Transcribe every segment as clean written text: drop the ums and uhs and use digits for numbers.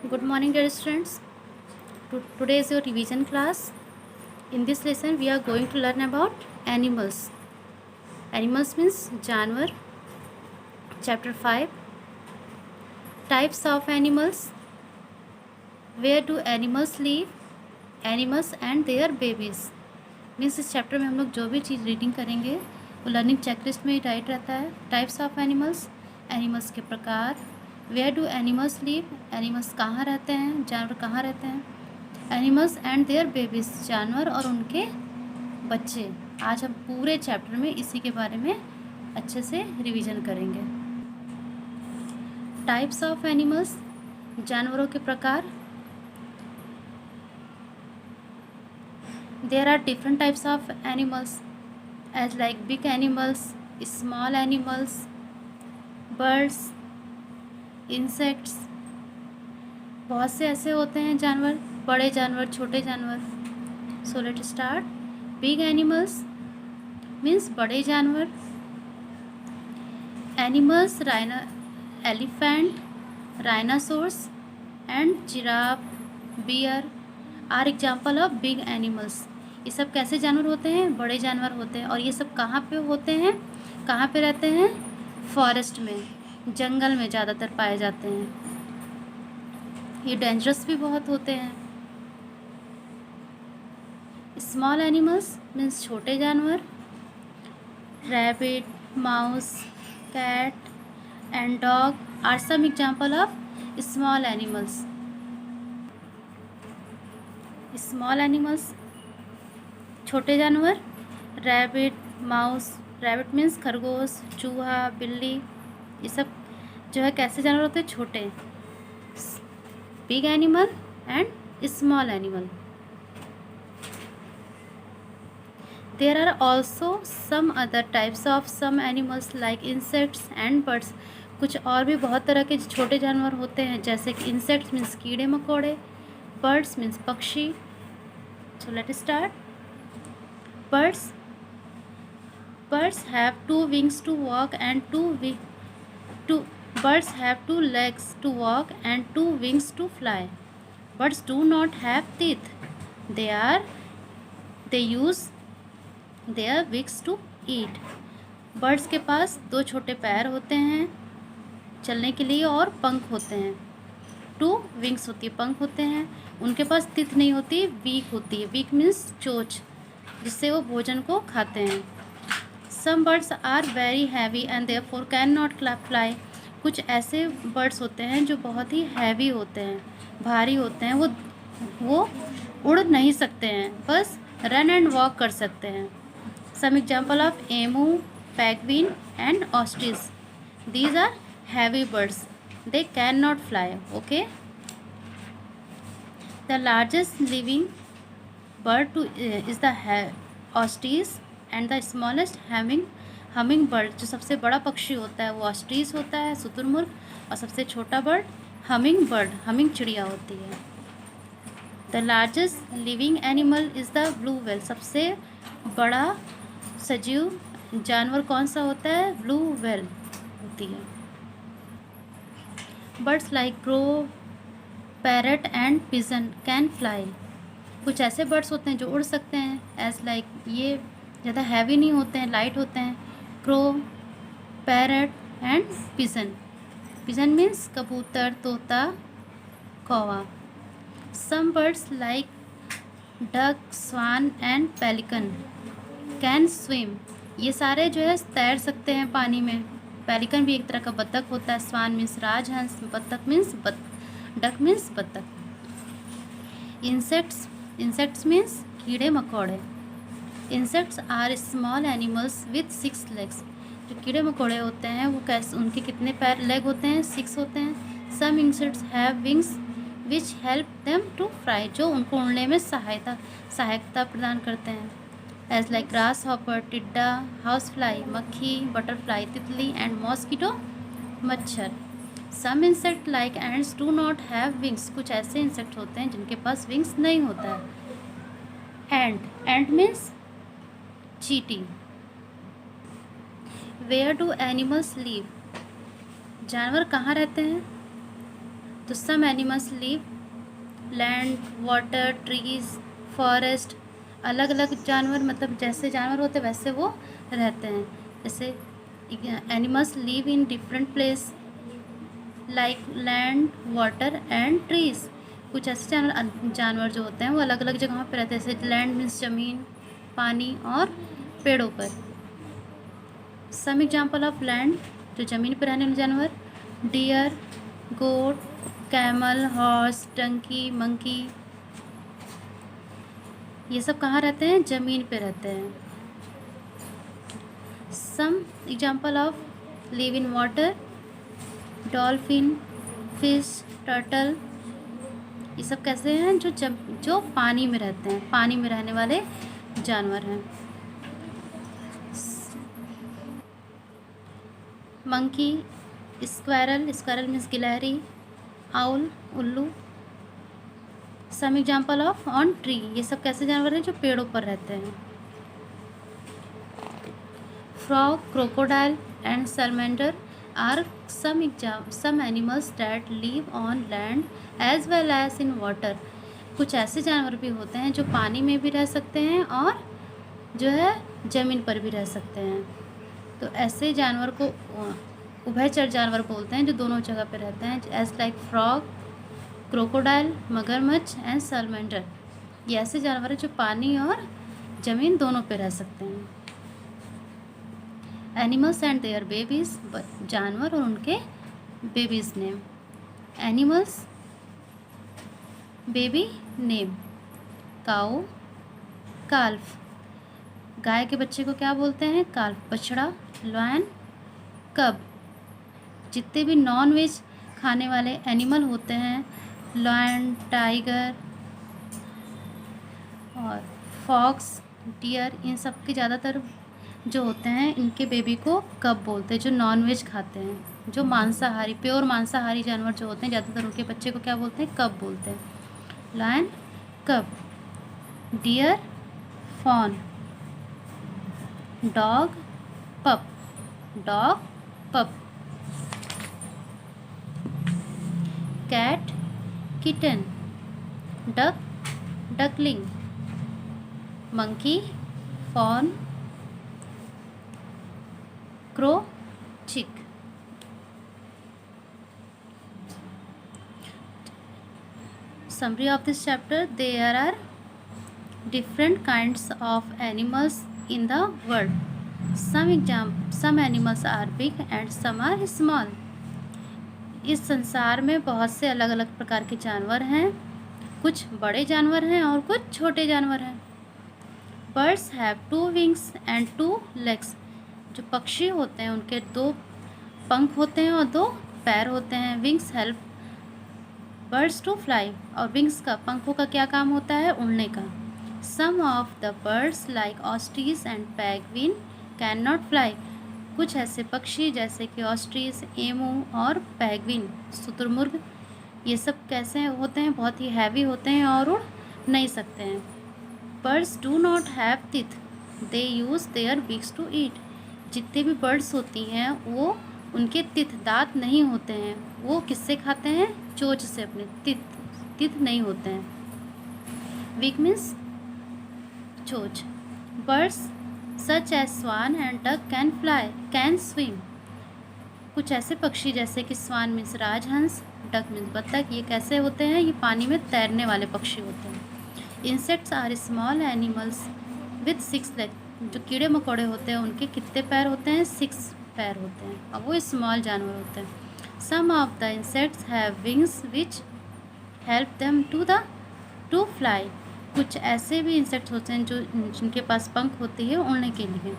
Good morning, dear students. Today is your revision class. In this lesson, we are going to learn about animals. Animals means जानवर. Chapter 5. Types of animals. Where do animals live? Animals and their babies. Means इस chapter में हम लोग जो भी चीज़ reading करेंगे वो learning checklist में ही राइट रहता है. टाइप्स ऑफ एनिमल्स, एनिमल्स के प्रकार. Where do animals live, animals कहाँ रहते हैं, जानवर कहाँ रहते हैं. एनिमल्स एंड देयर बेबीज, जानवर और उनके बच्चे. आज हम पूरे चैप्टर में इसी के बारे में अच्छे से रिवीजन करेंगे. टाइप्स ऑफ एनिमल्स, जानवरों के प्रकार. There are different types of animals as like big animals, small animals, birds, insects. बहुत से ऐसे होते हैं जानवर, बड़े जानवर, छोटे जानवर. So let's start. Big animals means बड़े जानवर. Animals, elephant, rhinoceros and giraffe, bear are example of big animals. ये सब कैसे जानवर होते हैं, बड़े जानवर होते हैं. और ये सब कहाँ पे होते हैं, कहाँ पे रहते हैं, फॉरेस्ट में, जंगल में ज़्यादातर पाए जाते हैं. ये डेंजरस भी बहुत होते हैं. स्मॉल एनिमल्स मीन्स छोटे जानवर. Rabbit, mouse, cat and dog are some example of small animals. Small animals छोटे जानवर. रैबिट, माउस, रैबिट मीन्स खरगोश, चूहा, बिल्ली. ये सब जो है कैसे जानवर होते हैं, छोटे. Big animal and small animal. There are also some other types of some animals like insects and birds. कुछ और भी बहुत तरह के छोटे जानवर होते हैं, जैसे कि इंसेक्ट्स मीन्स कीड़े मकोड़े, बर्ड्स मीन्स पक्षी. So let start. Birds have two wings to walk and birds have two legs to walk and two wings to fly. Birds do not have teeth. They use their wings to eat. Birds के पास दो छोटे पैर होते हैं चलने के लिए और पंख होते हैं. टू विंग्स होती है, पंख होते हैं. उनके पास टीथ नहीं होती, वीक होती है. वीक मीन्स चोंच, जिससे वो भोजन को खाते हैं. Some birds are very heavy and therefore can not fly. कुछ ऐसे बर्ड्स होते हैं जो बहुत ही हैवी होते हैं, भारी होते हैं. वो उड़ नहीं सकते हैं, बस रन एंड वॉक कर सकते हैं. Some example of emu, penguin and ostrich. These are heavy birds. They can not fly. Okay. The largest living bird is the ostrich and the smallest hummingbird. जो सबसे बड़ा पक्षी होता है वो ऑस्ट्रिच होता है, शुतुरमुर्ग. और सबसे छोटा बर्ड हमिंग चिड़िया होती है. The largest living animal is the blue whale. सबसे बड़ा सजीव जानवर कौन सा होता है, ब्लू व्हेल होती है. Birds like crow, parrot and pigeon can fly. कुछ ऐसे बर्ड्स होते हैं जो उड़ सकते हैं, एज लाइक ये ज़्यादा हैवी नहीं होते हैं, लाइट होते हैं. Crow, parrot and pigeon. Pigeon means कबूतर, तोता, कौवा. Some birds like duck, swan and pelican can swim. ये सारे जो है तैर सकते हैं पानी में. पेलिकन भी एक तरह का बत्तख होता है. स्वान मीन्स राजहंस, बत्तख मीन्स डक मीन्स बत्तख. इंसेक्ट्स मीन्स कीड़े मकोड़े. Insects are small animals with 6 legs. जो कीड़े मकोड़े होते हैं वो कैसे, उनके कितने पैर लेग होते हैं, 6 होते हैं. Some insects have wings which help them to fly. जो उनको उड़ने में सहायता प्रदान करते हैं. एज लाइक ग्रास हॉपर, टिड्डा, हाउस फ्लाई, मक्खी, बटरफ्लाई, तितली एंड मॉस्किटो, मच्छर. Some insect like ants do not have wings. कुछ ऐसे इंसेक्ट होते हैं जिनके पास विंग्स नहीं होता है. एंड मीन्स चींटी. Where do animals live. जानवर कहाँ रहते हैं, तो some animals live land, water, trees, forest. अलग अलग जानवर, मतलब जैसे जानवर होते वैसे वो रहते हैं। जैसे animals live in different place like land, water and trees. कुछ ऐसे जानवर जो होते हैं वो अलग अलग जगहों पर रहते हैं, जैसे लैंड मीन्स ज़मीन, पानी और पेड़ों पर। सम एग्जाम्पल ऑफ लैंड, जो ज़मीन पर रहने वाले जानवर, deer, goat, camel, horse, donkey, monkey. ये सब कहाँ रहते हैं? ज़मीन पे रहते हैं। Some example of live in water, dolphin, fish, turtle. ये सब कैसे हैं? जो पानी में रहते हैं, पानी में रहने वाले जानवर हैं। मंकी, स्क्वायरल, स्क्वायरल मीन्स गिलहरी, आउल, उल्लू। Some example of on tree, ये सब कैसे जानवर हैं? जो पेड़ों पर रहते हैं। Frog, crocodile and salamander are some animals that live on land as well as in water। कुछ ऐसे जानवर भी होते हैं जो पानी में भी रह सकते हैं और जो है ज़मीन पर भी रह सकते हैं। तो ऐसे जानवर को उभयचर जानवर बोलते हैं, जो दोनों जगह पर रहते हैं, एज लाइक फ्रॉग, क्रोकोडाइल, मगरमच्छ एंड सैलमेंडर। ये ऐसे जानवर हैं जो पानी और ज़मीन दोनों पे रह सकते हैं। एनिमल्स एंड देयर बेबीज, जानवर और उनके babies name. Animals baby name, cow, calf. गाय के बच्चे को क्या बोलते हैं? काल्फ, बछड़ा, लॉयन, कब। जितने भी नॉन वेज खाने वाले एनिमल होते हैं, लॉयन, टाइगर और फॉक्स, डियर, इन सब के ज़्यादातर जो होते हैं इनके बेबी को कब बोलते हैं। जो नॉन वेज खाते हैं, जो मांसाहारी, प्योर मांसाहारी जानवर जो होते हैं, ज़्यादातर उनके बच्चे को क्या बोलते हैं? कब बोलते हैं। Lion, cub. Deer, fawn. Dog, pup, dog, pup. Cat, kitten. Duck, duckling. Monkey, fawn. Crow, chick. Summary of this chapter: there are different kinds of animals in the world. Some animals are big and some are small. इस संसार में बहुत से अलग अलग प्रकार के जानवर हैं। कुछ बड़े जानवर हैं और कुछ छोटे जानवर हैं। Birds have 2 wings and 2 legs. जो पक्षी होते हैं उनके 2 पंख होते हैं और 2 पैर होते हैं। Wings help birds to fly, और विंग्स का, पंखों का क्या काम होता है? उड़ने का। Some of the birds like ostriches and penguin can not fly. कुछ ऐसे पक्षी जैसे कि ऑस्ट्रीज, एमू और पेंगुइन, शुतुरमुर्ग, ये सब कैसे होते हैं? बहुत ही हैवी होते हैं और उड़ नहीं सकते हैं। Birds do not have teeth, they use their beaks to eat. जितने भी बर्ड्स होती हैं वो उनके तिथ, दांत नहीं होते हैं। वो किससे खाते हैं? चोंच से, अपने तिथ नहीं होते हैं। वीक मीन्स चोंच। Birds such as swan and duck can fly, can swim. कुछ ऐसे पक्षी जैसे कि स्वान मीन्स राजहंस, डक मीन्स बत्तख, ये कैसे होते हैं? ये पानी में तैरने वाले पक्षी होते हैं। Insects are small animals with 6 leg. जो कीड़े मकोड़े होते हैं उनके कितने पैर होते हैं? 6 पैर होते हैं और वो स्मॉल जानवर होते हैं। Some of the insects have wings which help them to fly. कुछ ऐसे भी इंसेक्ट्स होते हैं जो जिनके पास पंख होती है उड़ने के लिए।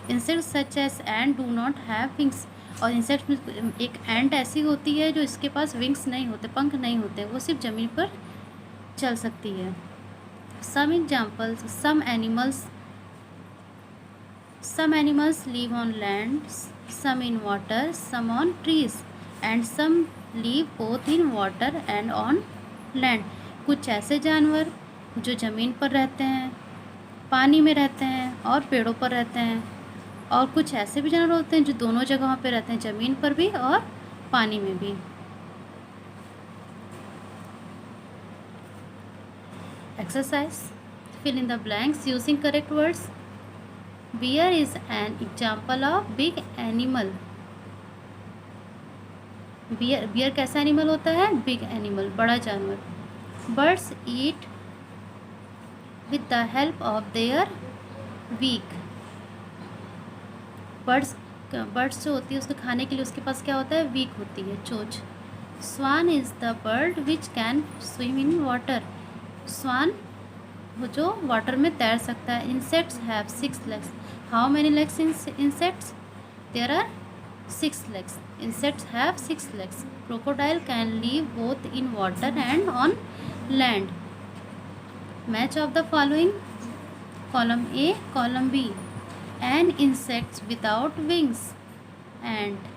Insects such as ant do not have wings. और इंसेक्ट्स में एक एंट ऐसी होती है जो इसके पास विंग्स नहीं होते, पंख नहीं होते, वो सिर्फ ज़मीन पर चल सकती है। Some examples: some animals live on land, some in water, some on trees, and some live both in water and on land. कुछ ऐसे जानवर जो ज़मीन पर रहते हैं, पानी में रहते हैं और पेड़ों पर रहते हैं, और कुछ ऐसे भी जानवर होते हैं जो दोनों जगहों पर रहते हैं, ज़मीन पर भी और पानी में भी। Exercise. Fill in the blanks using correct words. Bear is an example of big animal. Bear कैसा एनिमल होता है? बिग एनिमल, बड़ा जानवर. Birds eat with the help of their beak. Birds जो होती है उसको खाने के लिए उसके पास क्या होता है? बीक होती है, चोंच. Swan is the bird which can swim in water. Swan वो जो वाटर में तैर सकता है. Insects have 6 legs. How many legs in insects? There are 6 legs. Insects have 6 legs. Crocodile can live both in water and on land. Match of the following. Column A, column B. An insect without wings. Ant.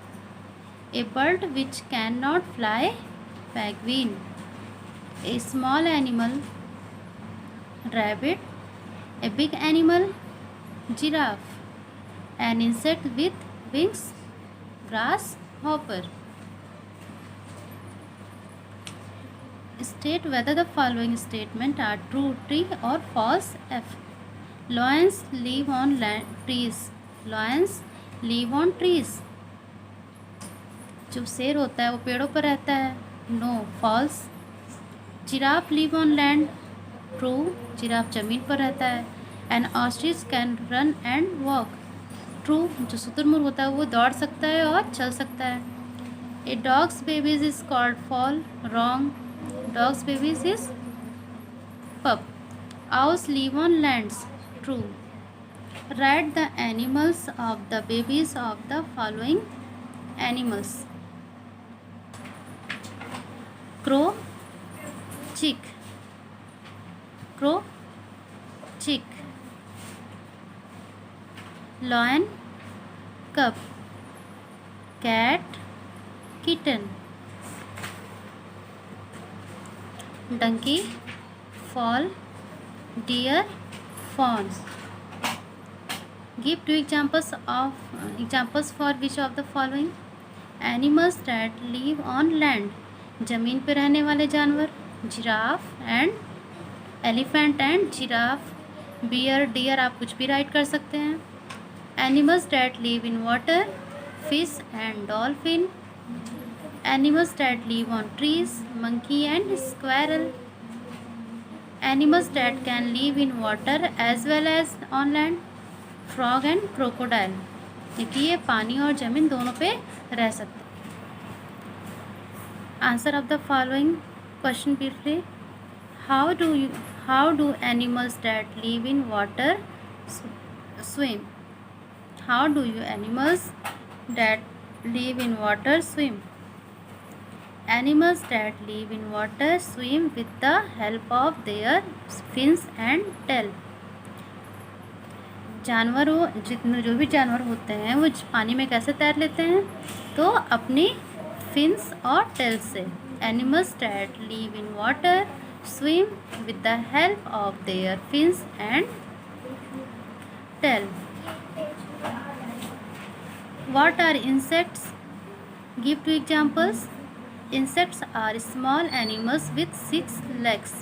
A bird which cannot fly. Penguin. A small animal. Rabbit. A big animal. Giraffe. An insect with wings. Grasshopper. State whether the following statement are true, tree or false. F. Lions live on trees. Lions live on trees. जो शेर होता है वो पेड़ों पर रहता है. No, false. Giraffe live on land. True. Giraffe जमीन पर रहता है. An ostrich can run and walk. True. जो शुतुरमुर्ग होता है वो दौड़ सकता है और चल सकता है. A dogs babies is called foal. Wrong. Dogs babies is pup. Owls live on lands. True. Write the animals of the babies of the following animals. Crow, chick. Crow, chick. Lion, cub. Cat, kitten. Donkey, foal. Deer, fawn. Give two examples for which of the following. Animals that live on land. जमीन पर रहने वाले जानवर. Giraffe and elephant and giraffe. Bear, deer आप कुछ भी right कर सकते हैं. Animals that live in water. Fish and dolphin. Animals that live on trees. Monkey and squirrel. Animals that can live in water as well as on land. Frog and crocodile. क्योंकि ये पानी और ज़मीन दोनों पे रह सकते हैं. Answer of the following question briefly. How do animals that live in water swim? How do animals that live in water swim? Animals that live in water swim with the help of their fins and tail. जो भी जानवर होते हैं वो पानी में कैसे तैर लेते हैं? तो अपनी फिन्स और टेल से. Animals that live in water swim with the help of their fins and tail. What are insects? Give two examples. Insects are small animals with 6 legs.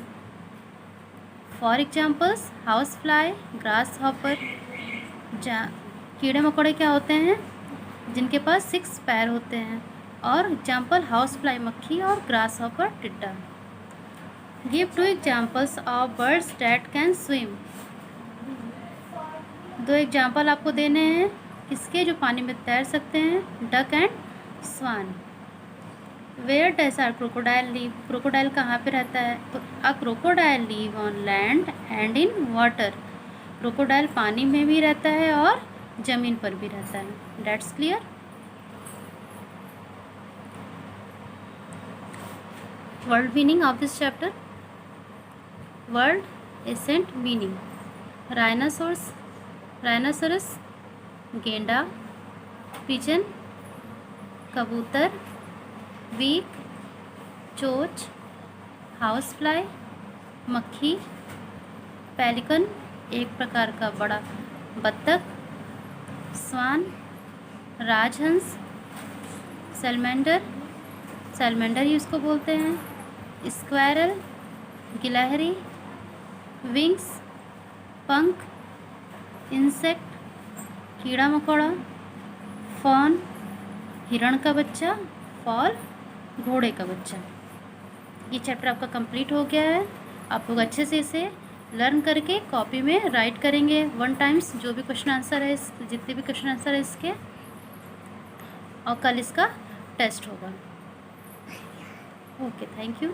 For examples, housefly, grasshopper. कीड़े मकोड़े क्या होते हैं? जिनके पास 6 पैर होते हैं. और एग्जाम्पल हाउसफ्लाई मक्खी और ग्रासहॉपर टिड्डा. Give two examples of birds that can swim. 2 example आपको देने हैं इसके जो पानी में तैर सकते हैं. Duck and swan. Where does are crocodile live. Crocodile कहाँ पे रहता है? तो a crocodile live on land and in water. Crocodile पानी में भी रहता है और ज़मीन पर भी रहता है. That's clear. Word meaning of this chapter. Word ascent meaning. Rhinoceros गेंडा. पिजन कबूतर. बीक चोंच. हाउसफ्लाई मक्खी. पेलिकन एक प्रकार का बड़ा बत्तख. स्वान राजहंस. सैलमेंडर ही उसको बोलते हैं. स्क्वायरल गिलहरी. विंग्स, पंख, इंसेक्ट, कीड़ा मकोड़ा, फॉन, हिरण का बच्चा, फॉल, घोड़े का बच्चा। ये चैप्टर आपका कंप्लीट हो गया है। आप लोग अच्छे से इसे लर्न करके कॉपी में राइट करेंगे 1 टाइम्स, जो भी क्वेश्चन आंसर है, जितने भी क्वेश्चन आंसर है इसके, और कल इसका टेस्ट होगा। Okay, thank you.